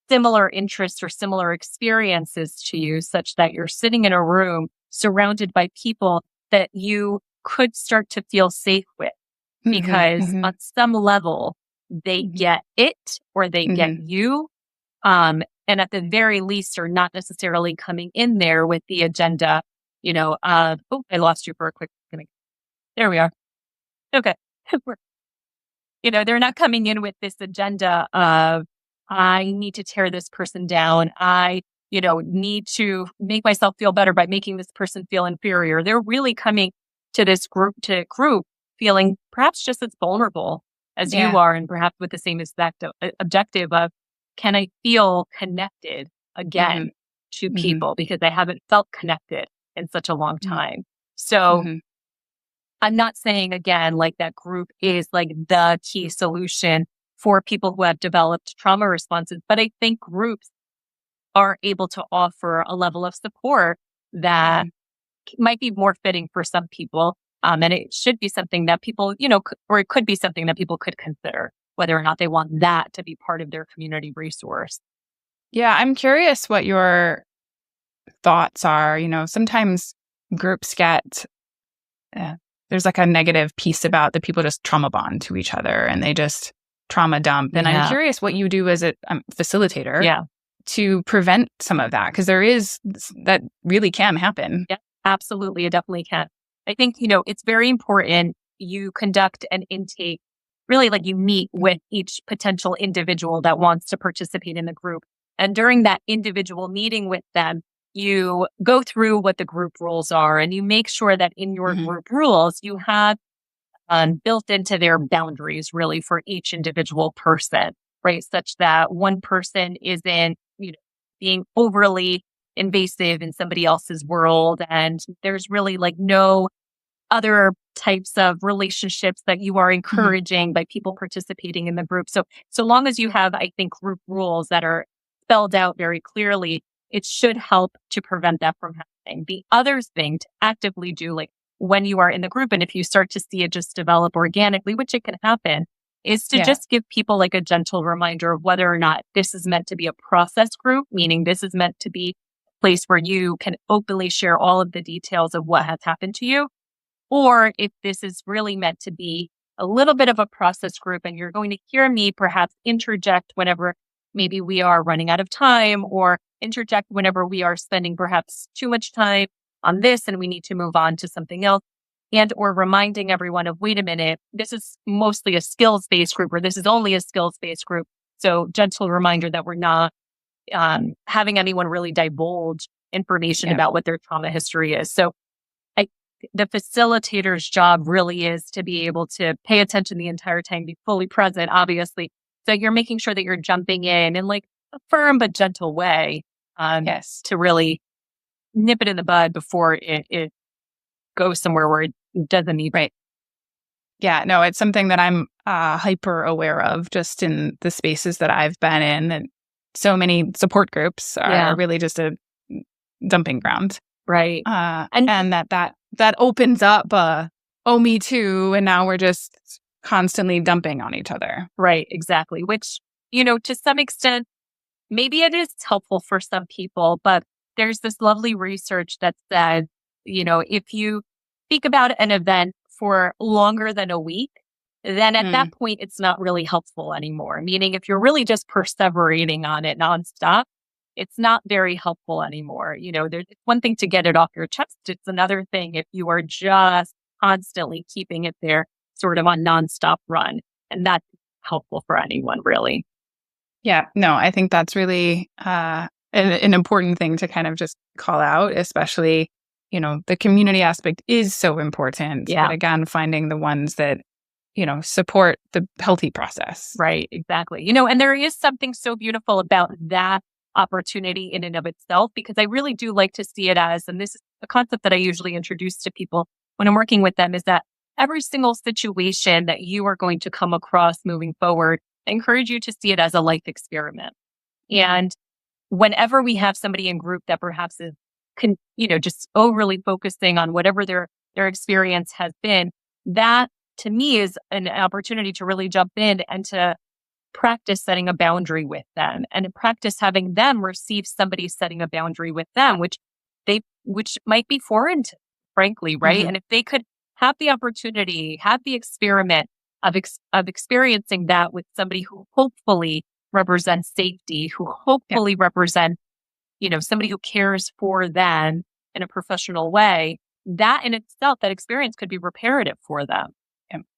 similar interests or similar experiences to you, such that you're sitting in a room surrounded by people that you could start to feel safe with, because on some level they get it or they get you. And at the very least are not necessarily coming in there with the agenda, I lost you for a quick second. There we are. Okay. They're not coming in with this agenda of, I need to tear this person down. I, need to make myself feel better by making this person feel inferior. They're really coming to this group feeling perhaps just as vulnerable as you are, and perhaps with the same objective of, can I feel connected again to people, because I haven't felt connected in such a long time. So I'm not saying, again, like that group is like the key solution for people who have developed trauma responses, but I think groups are able to offer a level of support that might be more fitting for some people. And it should be something that people, or it could be something that people could consider, whether or not they want that to be part of their community resource. Yeah, I'm curious what your thoughts are. Sometimes groups get, there's like a negative piece about that people just trauma bond to each other and they just trauma dump. And I'm curious what you do as a facilitator to prevent some of that, because that really can happen. Yeah, absolutely. It definitely can. I think, it's very important you conduct an intake, really like you meet with each potential individual that wants to participate in the group. And during that individual meeting with them, you go through what the group rules are, and you make sure that in your group rules, you have built into their boundaries really for each individual person, right? Such that one person isn't, being overly invasive in somebody else's world. And there's really like no other types of relationships that you are encouraging by people participating in the group. So long as you have, I think, group rules that are spelled out very clearly, it should help to prevent that from happening. The other thing to actively do, like when you are in the group, and if you start to see it just develop organically, which it can happen, is to just give people like a gentle reminder of whether or not this is meant to be a process group, meaning this is meant to be a place where you can openly share all of the details of what has happened to you, or if this is really meant to be a little bit of a process group and you're going to hear me perhaps interject whenever maybe we are running out of time, or interject whenever we are spending perhaps too much time on this and we need to move on to something else. And or reminding everyone of, wait a minute, this is mostly a skills-based group, or this is only a skills-based group. So gentle reminder that we're not having anyone really divulge information about what their trauma history is. So the facilitator's job really is to be able to pay attention the entire time, be fully present, obviously. So you're making sure that you're jumping in like a firm but gentle way to really nip it in the bud before it goes somewhere where it doesn't need. Right. Yeah, no, it's something that I'm hyper aware of just in the spaces that I've been in. And so many support groups are really just a dumping ground. Right. And that opens up oh, me too. And now we're just constantly dumping on each other. Right. Exactly. Which, to some extent, maybe it is helpful for some people, but there's this lovely research that said, if you speak about an event for longer than a week, then at that point, it's not really helpful anymore. Meaning if you're really just perseverating on it nonstop, it's not very helpful anymore. It's one thing to get it off your chest. It's another thing if you are just constantly keeping it there sort of on nonstop run. And that's helpful for anyone, really. Yeah, no, I think that's really an important thing to kind of just call out, especially, the community aspect is so important. Yeah. But again, finding the ones that, support the healthy process. Right, exactly. And there is something so beautiful about that opportunity in and of itself, because I really do like to see it as, and this is a concept that I usually introduce to people when I'm working with them, is that every single situation that you are going to come across moving forward, I encourage you to see it as a life experiment. And whenever we have somebody in group that perhaps is, just overly focusing on whatever their experience has been, that to me is an opportunity to really jump in and to practice setting a boundary with them and practice having them receive somebody setting a boundary with them, which might be foreign to, frankly, right? And if they could have the opportunity, have the experiment of experiencing that with somebody who hopefully represents safety, who hopefully represents, somebody who cares for them in a professional way, that in itself, that experience could be reparative for them.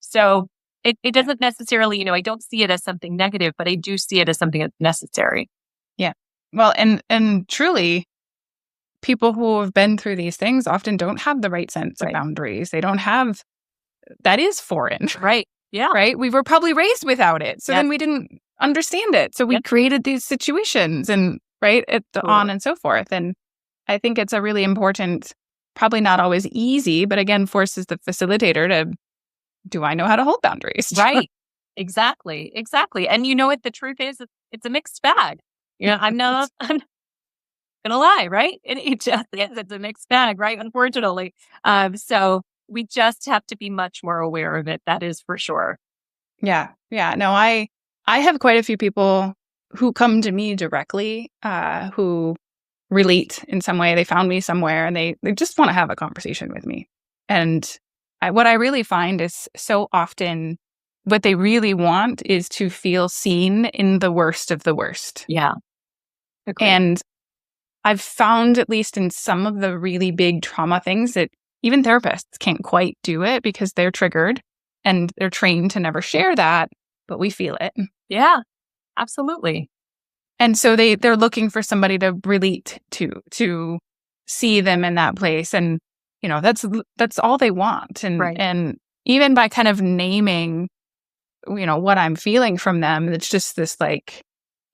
So it doesn't necessarily, I don't see it as something negative, but I do see it as something that's necessary. Yeah. Well, and truly, people who have been through these things often don't have the right sense of boundaries. They don't have, that is foreign. Right. Yeah. Right. We were probably raised without it. So then we didn't understand it. So we created these situations and on and so forth. And I think it's a really important, probably not always easy, but again, forces the facilitator to, do I know how to hold boundaries? Right. Exactly. And what the truth is, it's a mixed bag. I'm not gonna lie, right? It just is. It's a mixed bag, right? Unfortunately. So we just have to be much more aware of it. That is for sure. Yeah. No, I have quite a few people who come to me directly, who relate in some way. They found me somewhere and they just want to have a conversation with me. And what I really find is so often what they really want is to feel seen in the worst of the worst. Yeah. Agreed. And I've found, at least in some of the really big trauma things, that even therapists can't quite do it because they're triggered and they're trained to never share that, but we feel it. Yeah, absolutely. And so they're looking for somebody to relate to see them in that place. And, that's all they want. And, and even by kind of naming, what I'm feeling from them, it's just this like,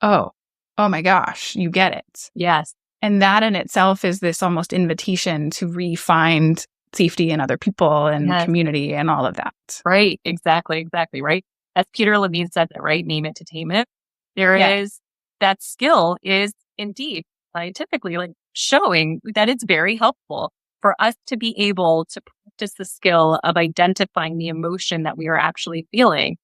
oh my gosh, you get it. Yes. And that in itself is this almost invitation to re-find safety in other people and community and all of that. Right. Exactly. Right. As Peter Levine said, that, right? Name it to tame it. There is that skill is indeed scientifically showing that it's very helpful for us to be able to practice the skill of identifying the emotion that we are actually feeling.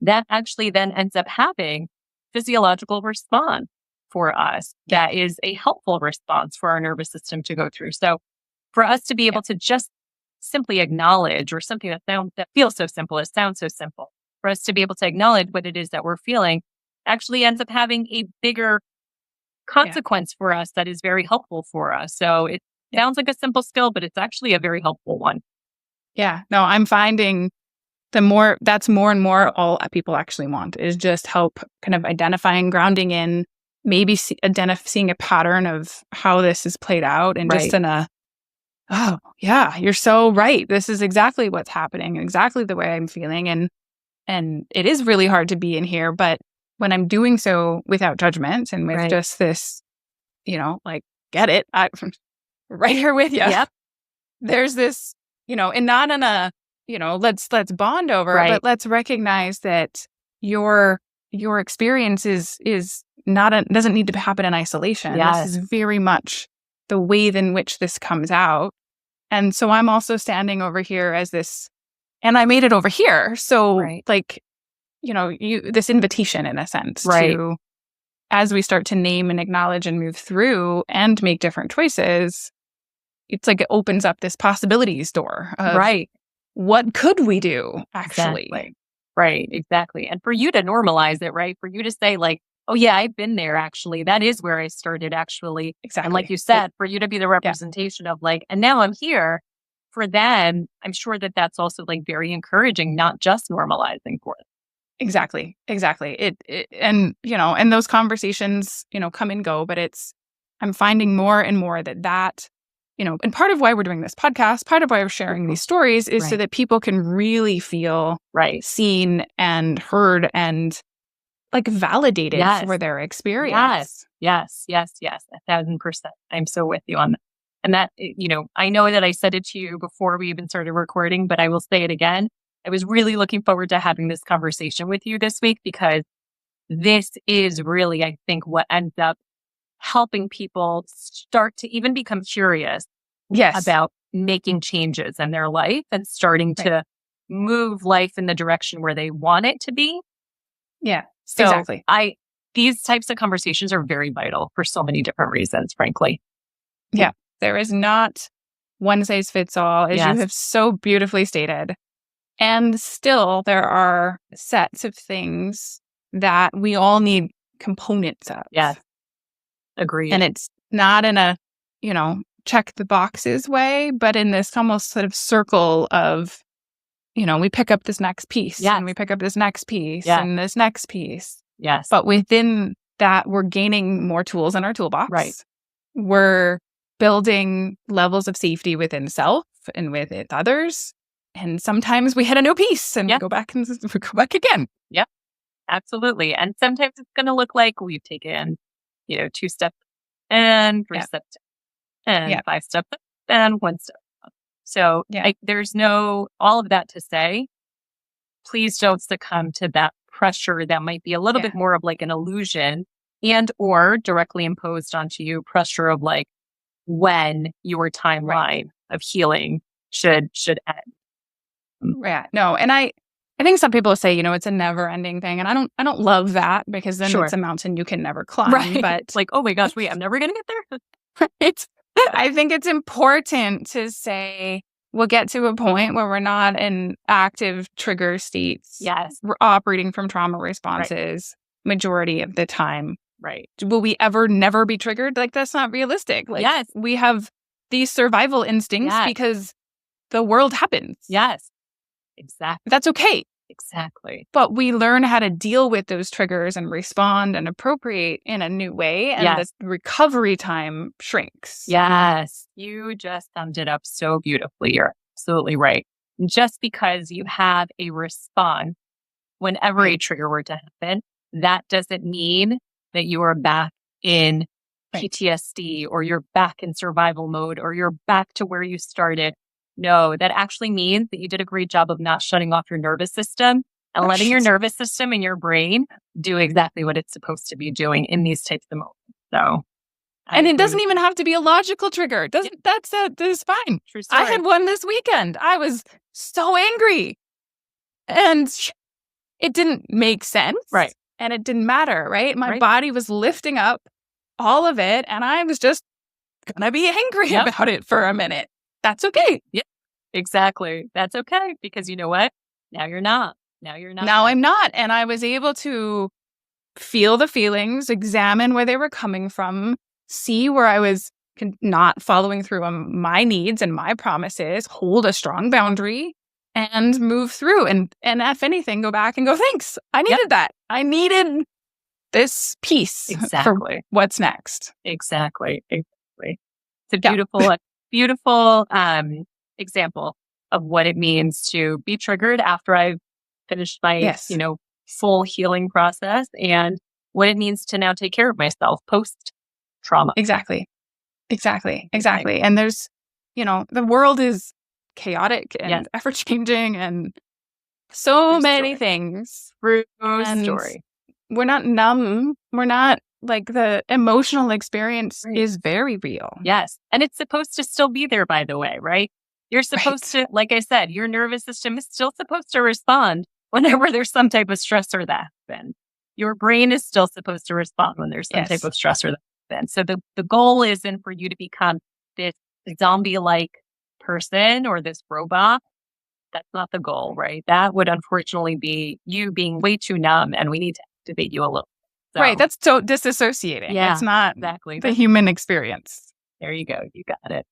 That actually then ends up having physiological response for us. That is a helpful response for our nervous system to go through. So for us to be able to just simply acknowledge, or something that feels so simple, it sounds so simple, for us to be able to acknowledge what it is that we're feeling actually ends up having a bigger consequence for us that is very helpful for us. So Sounds like a simple skill, but it's actually a very helpful one. Yeah. No, I'm finding that's more and more all people actually want is just help kind of identifying, grounding in, maybe seeing a pattern of how this is played out and just oh, yeah, you're so right. This is exactly what's happening, exactly the way I'm feeling. And it is really hard to be in here. But when I'm doing so without judgment and with just this, like, get it, I'm right here with you. Yep. There's this, and not in a, let's bond over it, but let's recognize that your experience is not doesn't need to happen in isolation. Yes. This is very much the way in which this comes out. And so I'm also standing over here as this, and I made it over here. So like, this invitation in a sense to, as we start to name and acknowledge and move through and make different choices, it's like it opens up this possibilities door of what could we do actually? Exactly. Right, exactly. And for you to normalize it, right? For you to say like, oh yeah, I've been there actually. That is where I started actually. Exactly. And like you said, for you to be the representation of like, and now I'm here. For them, I'm sure that that's also like very encouraging, not just normalizing for them. Exactly. And, and those conversations, come and go, but I'm finding more and more that, and part of why we're doing this podcast, part of why we're sharing these stories is so that people can really feel seen and heard and like validated for their experience. Yes. 1,000%. I'm so with you on that. And that, I know that I said it to you before we even started recording, but I will say it again. I was really looking forward to having this conversation with you this week because this is really, I think, what ends up helping people start to even become curious about making changes in their life and starting to move life in the direction where they want it to be. Yeah, so exactly. These types of conversations are very vital for so many different reasons, frankly. Yeah, there is not one size fits all, as you have so beautifully stated. And still, there are sets of things that we all need components of. Yes. Agreed. And it's not in a, check the boxes way, but in this almost sort of circle of, we pick up this next piece and we pick up this next piece and this next piece. Yes. But within that, we're gaining more tools in our toolbox. Right. We're building levels of safety within self and with others. And sometimes we hit a new piece and we go back and we go back again. Yep, absolutely. And sometimes it's going to look like we've taken, 2 steps and 3 steps and 5 steps and 1 step. So there's all of that to say, please don't succumb to that pressure that might be a little bit more of like an illusion and or directly imposed onto you pressure of like when your timeline of healing should end. Yeah, no. And I think some people say, it's a never ending thing. And I don't love that because then it's a mountain you can never climb. Right. But it's like, oh my gosh, wait, I'm never going to get there. I think it's important to say we'll get to a point where we're not in active trigger states. Yes. We're operating from trauma responses majority of the time. Right. Will we ever never be triggered? Like, that's not realistic. Like, we have these survival instincts because the world happens. Yes. Exactly. That's okay. Exactly. But we learn how to deal with those triggers and respond and appropriate in a new way. And the recovery time shrinks. Yes. You just summed it up so beautifully. You're absolutely right. Just because you have a response whenever a trigger were to happen, that doesn't mean that you are back in PTSD or you're back in survival mode or you're back to where you started. No, that actually means that you did a great job of not shutting off your nervous system and letting your nervous system and your brain do exactly what it's supposed to be doing in these types of moments. So, and it doesn't even have to be a logical trigger. That's fine. True story. I had one this weekend. I was so angry, and it didn't make sense. Right. And it didn't matter. Right. My body was lifting up all of it, and I was just gonna be angry about it for a minute. That's okay. Yep, exactly. That's okay. Because you know what? Now you're not. Now I'm not. And I was able to feel the feelings, examine where they were coming from, see where I was not following through on my needs and my promises, hold a strong boundary and move through. And if anything, go back and go, thanks. I needed that. I needed this piece for what's next. Exactly. It's a beautiful example of what it means to be triggered after I've finished my, full healing process, and what it means to now take care of myself post trauma. Exactly. And there's, the world is chaotic and ever changing and so many things. True story. We're not numb. We're not the emotional experience is very real. Yes. And it's supposed to still be there, by the way, right? You're supposed to, like I said, your nervous system is still supposed to respond whenever there's some type of stressor that happens. Your brain is still supposed to respond when there's some type of stressor that happens. So the goal isn't for you to become this zombie-like person or this robot. That's not the goal, right? That would unfortunately be you being way too numb, and we need to activate you a little. So, right. That's so disassociating. Yeah, it's not exactly the human experience. There you go. You got it.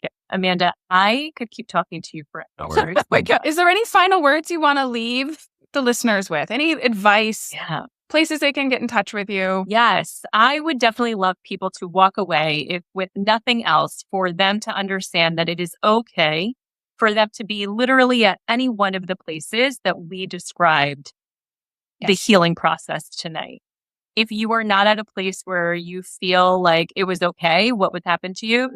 Yeah. Amanda, I could keep talking to you for hours. Oh my God. Is there any final words you want to leave the listeners with? Any advice? Yeah. Places they can get in touch with you? Yes. I would definitely love people to walk away, if with nothing else, for them to understand that it is okay for them to be literally at any one of the places that we described the healing process tonight. If you are not at a place where you feel like it was okay, what happened to you,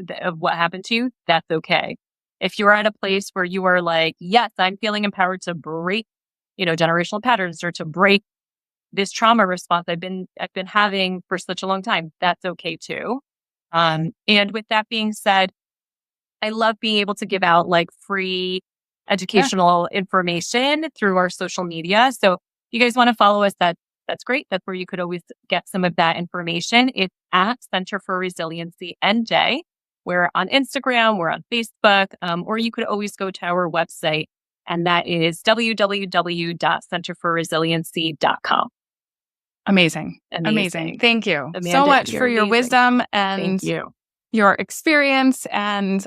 that's okay. If you're at a place where you are like, yes, I'm feeling empowered to break, generational patterns or to break this trauma response I've been having for such a long time, that's okay too. And with that being said, I love being able to give out free educational information through our social media. So if you guys want to follow us, that's great. That's where you could always get some of that information. It's at Center for Resiliency NJ. We're on Instagram, we're on Facebook, or you could always go to our website, and that is www.centerforresiliency.com. Amazing. Thank you so much for your wisdom and your experience and,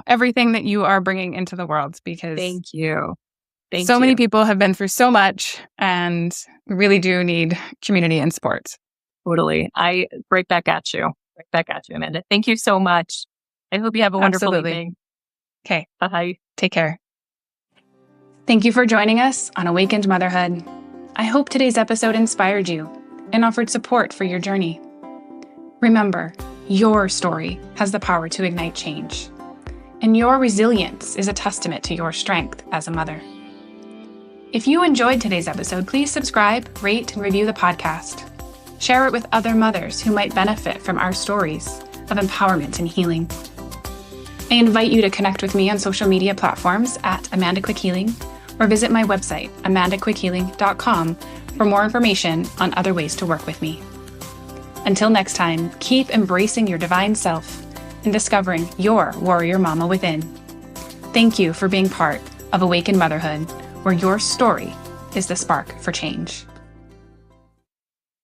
everything that you are bringing into the world, because thank you. So many people have been through so much, and we really do need community and support. Totally. Right back at you, Amanda. Thank you so much. I hope you have a wonderful evening. Okay. Bye. Take care. Thank you for joining us on Awakened Motherhood. I hope today's episode inspired you and offered support for your journey. Remember, your story has the power to ignite change, and your resilience is a testament to your strength as a mother. If you enjoyed today's episode, please subscribe, rate, and review the podcast. Share it with other mothers who might benefit from our stories of empowerment and healing. I invite you to connect with me on social media platforms at Amanda Quick Healing, or visit my website, amandaquickhealing.com, for more information on other ways to work with me. Until next time, keep embracing your divine self and discovering your warrior mama within. Thank you for being part of Awakened Motherhood, where your story is the spark for change.